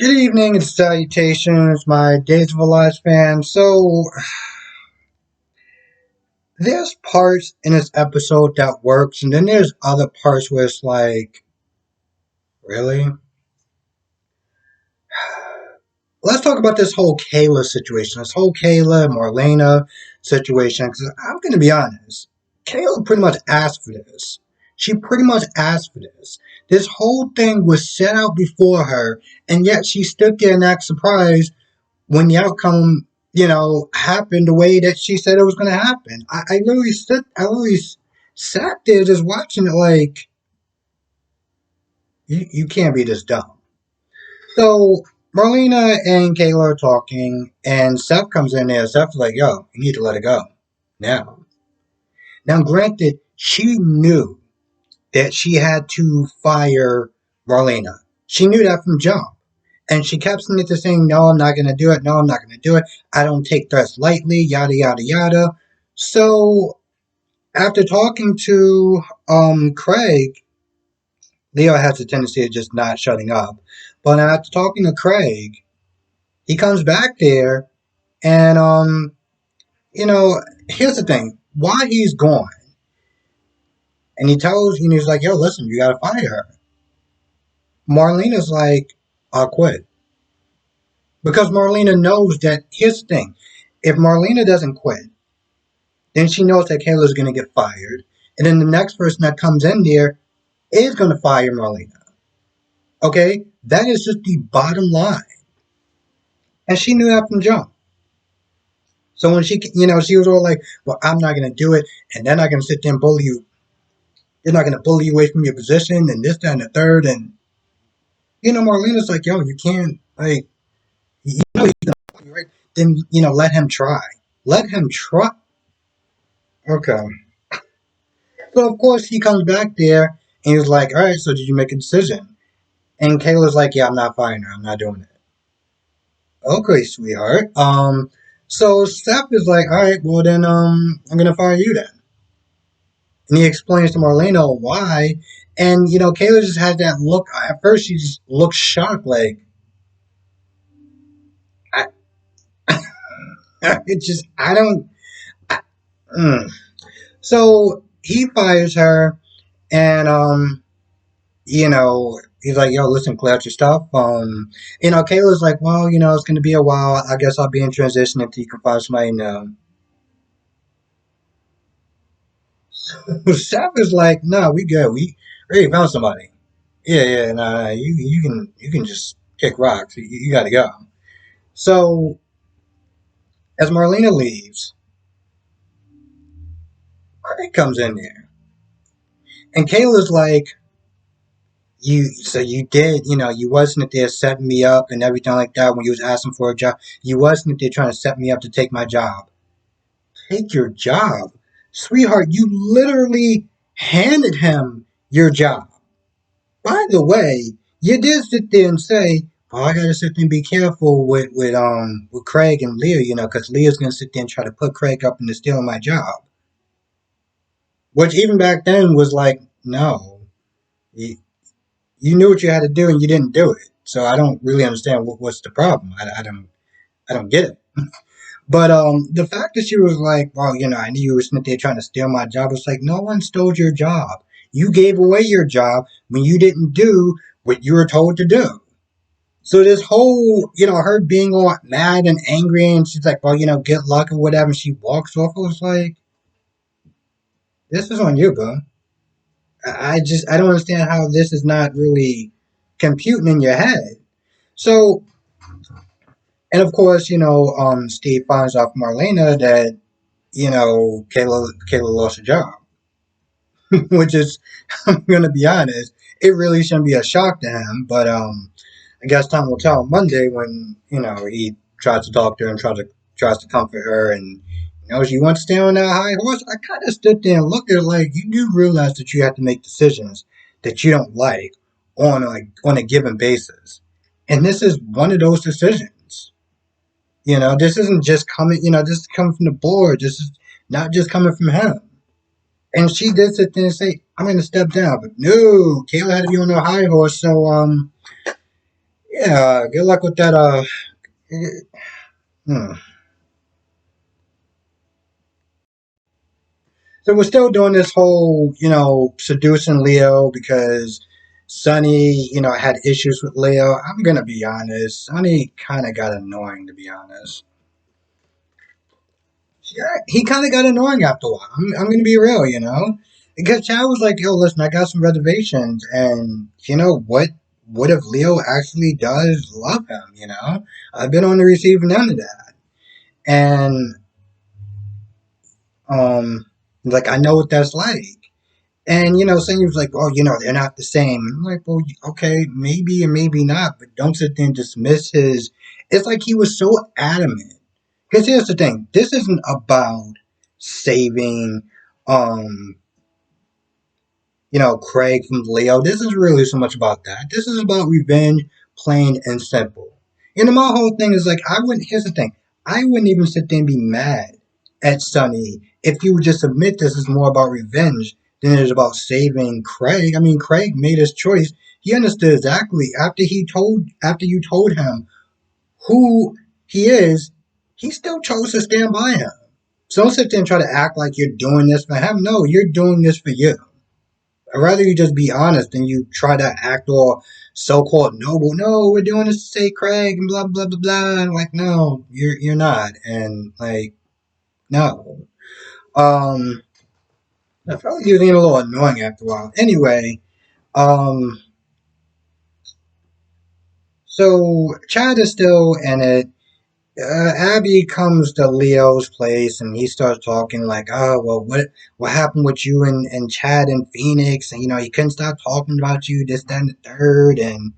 Good evening and salutations, my Days of Our Lives fans. So, there's parts in this episode that works, and then there's other parts where it's like, really? Let's talk about this whole Kayla situation, this whole Kayla and Marlena situation, because I'm going to be honest. Kayla pretty much asked for this. She pretty much asked for this. This whole thing was set out before her, and yet she stood there and act surprised when the outcome, happened the way that she said it was going to happen. I literally sat there just watching it like, you can't be this dumb. So Marlena and Kayla are talking, and Seth comes in there. Seth's like, yo, you need to let it go. Now. Now, granted, she knew that she had to fire Marlena. She knew that from jump. And she kept saying, no, I'm not going to do it. No, I'm not going to do it. I don't take threats lightly, yada, yada, yada. So after talking to Craig, Leo has a tendency of just not shutting up. But after talking to Craig, he comes back there and, here's the thing. While he's gone, and he's like, yo, listen, you got to fire her. Marlena's like, I'll quit. Because Marlena knows that, here's the thing. If Marlena doesn't quit, then she knows that Kayla's going to get fired. And then the next person that comes in there is going to fire Marlena. Okay? That is just the bottom line. And she knew that from jump. So when she was all like, well, I'm not going to do it. And they're not going to sit there and bully you. They're not going to bully you away from your position and this, that, and the third. And, Marlena's like, yo, you can't, like, he's going to bully you, right? Then, let him try. Let him try. Okay. So, of course, he comes back there and he's like, all right, so did you make a decision? And Kayla's like, yeah, I'm not firing her. I'm not doing it. Okay, sweetheart. So Seth is like, all right, well then, I'm gonna fire you then. And he explains to Marlena why. And, Kayla just had that look. At first, she just looked shocked, like, I, it just, I don't, I, mm. So he fires her and, he's like, yo, listen, clear out your stuff. Kayla's like, well, it's going to be a while. I guess I'll be in transition until you can find somebody new. Seth is like, no, we good. We already found somebody. Yeah, nah, you can just kick rocks. You got to go. So as Marlena leaves, Craig comes in there, and Kayla's like, you did, you wasn't there setting me up and everything like that when you was asking for a job. You wasn't there trying to set me up to take my job. Take your job? Sweetheart, you literally handed him your job. By the way, you did sit there and say, oh, I gotta sit there and be careful with Craig and Leah, because Leah's gonna sit there and try to put Craig up into stealing my job. Which even back then was like, no. You knew what you had to do and you didn't do it. So I don't really understand what's the problem. I don't get it. But the fact that she was like, well, I knew you were sitting there trying to steal my job. It's like, no one stole your job. You gave away your job when you didn't do what you were told to do. So this whole, her being all mad and angry, and she's like, well, get luck or whatever, and she walks off. I was like, this is on you, bro. I don't understand how this is not really computing in your head. So, and of course, Steve finds out from Marlena that, Kayla lost her job. Which is, I'm gonna be honest, it really shouldn't be a shock to him, but I guess time will tell Monday when, he tries to talk to her and tries to comfort her, and she wants to stay on that high horse. I kind of stood there and looked at her like, you do realize that you have to make decisions that you don't like on a given basis. And this is one of those decisions. This isn't just coming, this is coming from the board. This is not just coming from him. And she did sit there and say, I'm going to step down. But no, Kayla had to be on her high horse. So, Yeah, good luck with that. Hmm. So we're still doing this whole, seducing Leo because Sonny, had issues with Leo. I'm gonna be honest. Sonny kind of got annoying, to be honest. Yeah, he kind of got annoying after a while. I'm gonna be real, because Chad was like, "Yo, listen, I got some reservations, and you know what? What if Leo actually does love him? I've been on the receiving end of that, and um, like I know what that's like." And saying was like, "Oh, they're not the same." And I'm like, "Well, okay, maybe and maybe not, but don't sit there and dismiss his." It's like he was so adamant. Because here's the thing: this isn't about saving, um, Craig from Leo. This is really so much about that. This is about revenge, plain and simple. My whole thing is like, I wouldn't. Here's the thing: I wouldn't even sit there and be mad at Sonny if you would just admit this is more about revenge than it is about saving Craig. I mean, Craig made his choice. He understood exactly after you told him who he is. He still chose to stand by him. So don't sit there and try to act like you're doing this for him. No, you're doing this for you. I'd rather you just be honest than you try to act all so-called noble. No, we're doing this to save Craig and blah blah blah blah. And like, no, you're not. And like, no. Um, I felt like he was getting a little annoying after a while. Anyway, um, so Chad is still in it. Abby comes to Leo's place and he starts talking like, "Oh, well, what happened with you and Chad and Phoenix? And he couldn't stop talking about you, this, that, and the third." And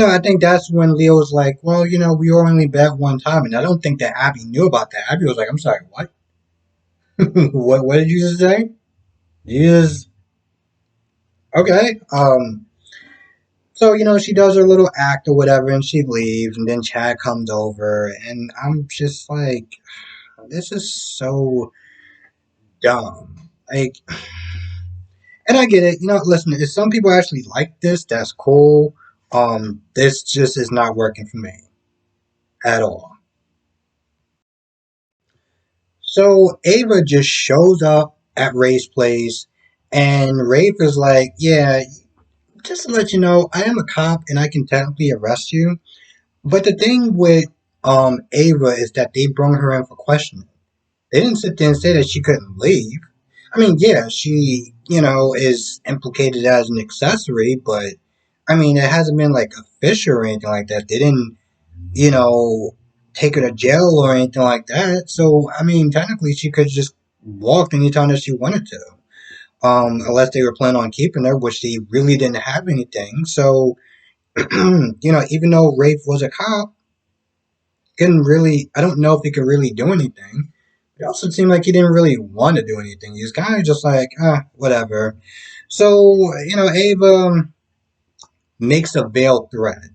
I think that's when Leo's like, "Well, we were only bet one time," and I don't think that Abby knew about that. Abby was like, "I'm sorry, what? What did you just say? You just okay?" So she does her little act or whatever, and she leaves, and then Chad comes over, and I'm just like, this is so dumb. Like, and I get it. Listen, if some people actually like this, that's cool. This just is not working for me at all. So Ava just shows up at Ray's place, and Rafe is like, "Yeah, just to let you know, I am a cop and I can technically arrest you." But the thing with Ava is that they brought her in for questioning. They didn't sit there and say that she couldn't leave. I mean, yeah, she, is implicated as an accessory, but I mean, it hasn't been like official or anything like that. They didn't, you know, take her to jail or anything like that. So, I mean, technically, she could just walk anytime that she wanted to, unless they were planning on keeping her, which they really didn't have anything. So, even though Rafe was a cop, couldn't really, I don't know if he could really do anything. It also seemed like he didn't really want to do anything. He was kind of just like, whatever. So, Ava makes a veiled threat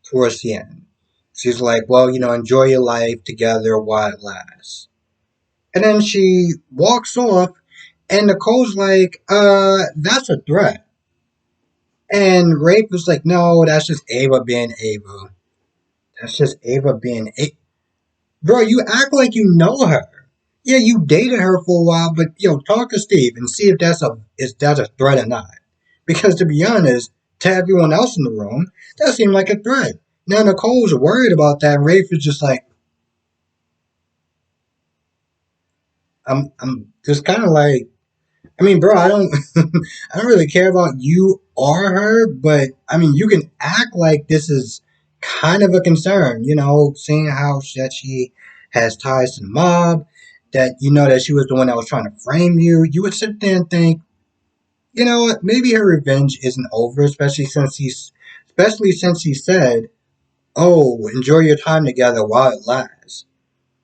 towards the end. She's like, well, enjoy your life together while it lasts. And then she walks off, and Nicole's like, that's a threat. And Rafe was like, no, that's just Ava being Ava. That's just Ava being Ava. Bro, you act like you know her. Yeah, you dated her for a while, but talk to Steve and see if that's a threat or not. Because to be honest, to everyone else in the room, that seemed like a threat. Now Nicole's worried about that, and Rafe is just like, I'm just kind of like, I mean, bro, I don't, I don't really care about you or her, but I mean, you can act like this is kind of a concern, seeing how that she has ties to the mob, that that she was the one that was trying to frame you. You would sit there and think, you know what, maybe her revenge isn't over, especially since he said, "Oh, enjoy your time together while it lasts."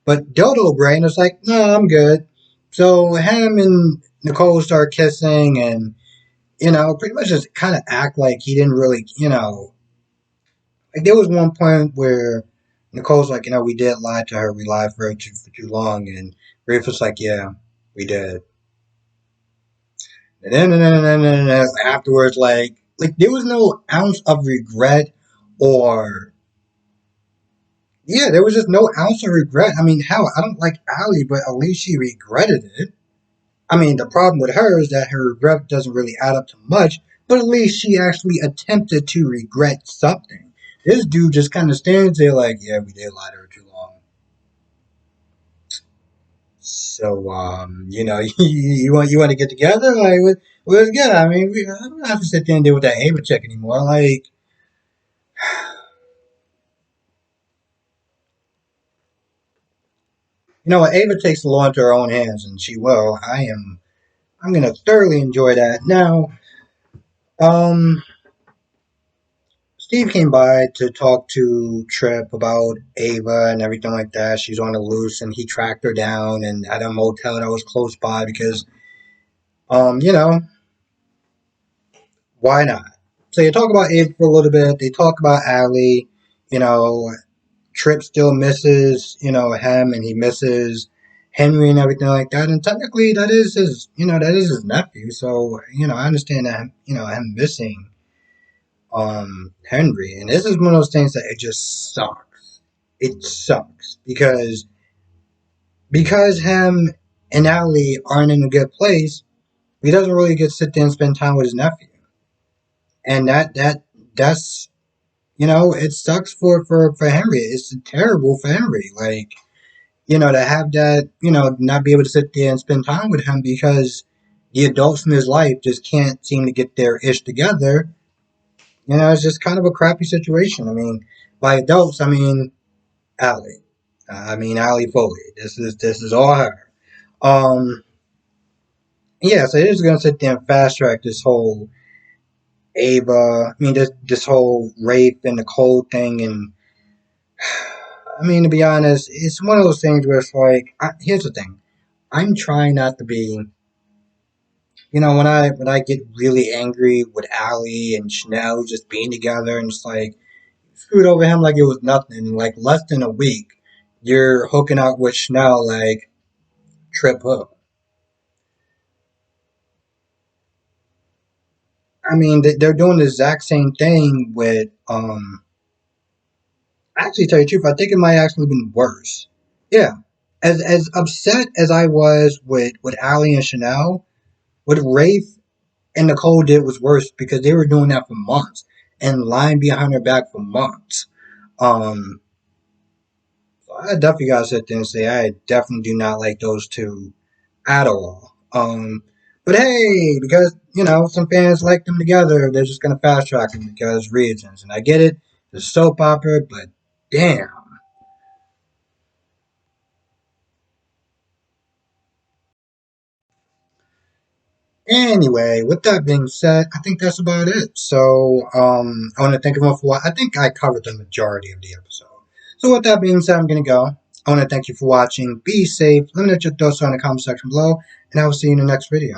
But Dodo Brain is like, "No, I'm good." So him and Nicole start kissing, and pretty much just kind of act like he didn't really, like there was one point where Nicole's like, we did lie to her, we lied for too long, and Rafe was like, yeah, we did. And then afterwards, like there was no ounce of regret or Yeah, there was just no ounce of regret. I mean, hell, I don't like Allie, but at least she regretted it. I mean, the problem with her is that her regret doesn't really add up to much, but at least she actually attempted to regret something. This dude just kind of stands there like, yeah, we did lie to her too long. So, you want to get together? Like, what's good? I mean, I don't have to sit there and deal with that Ava check anymore. Like, what? Ava takes the law into her own hands, and she will. I'm gonna thoroughly enjoy that. Now, um, Steve came by to talk to Trip about Ava and everything like that. She's on the loose, and he tracked her down and at a motel that was close by because, um, you know, why not? So you talk about Ava for a little bit. They talk about Allie. You know, Trip still misses, him, and he misses Henry and everything like that. And technically, that is his nephew. So, I understand that, him missing Henry. And this is one of those things that it just sucks. It sucks because him and Allie aren't in a good place. He doesn't really get to sit there and spend time with his nephew, and that's it sucks for Henry. It's terrible for Henry. Like, to have that, not be able to sit there and spend time with him because the adults in his life just can't seem to get their ish together. It's just kind of a crappy situation. I mean, by adults, I mean Allie. I mean Allie Foley. This is all her. Um, yeah, so they're just gonna sit there and fast track this whole Ava. I mean, this whole rape and Nicole thing, and I mean, to be honest, it's one of those things where it's like, here's the thing. I'm trying not to be, when I get really angry with Allie and Chanel just being together and just like screwed over him like it was nothing. Like less than a week, you're hooking up with Chanel like Trip Hook. I mean, they're doing the exact same thing with Actually, tell you the truth, I think it might actually been worse. Yeah, as upset as I was with Allie and Chanel, what Rafe and Nicole did was worse because they were doing that for months and lying behind her back for months. Um, so I definitely gotta sit there and say I definitely do not like those two at all. But hey, because some fans like them together, they're just gonna fast track them because reasons, and I get it. The soap opera, but damn. Anyway, with that being said, I think that's about it. So, I want to thank everyone for watching. I think I covered the majority of the episode. So, with that being said, I'm going to go. I want to thank you for watching. Be safe. Let me know your thoughts on the comment section below, and I will see you in the next video.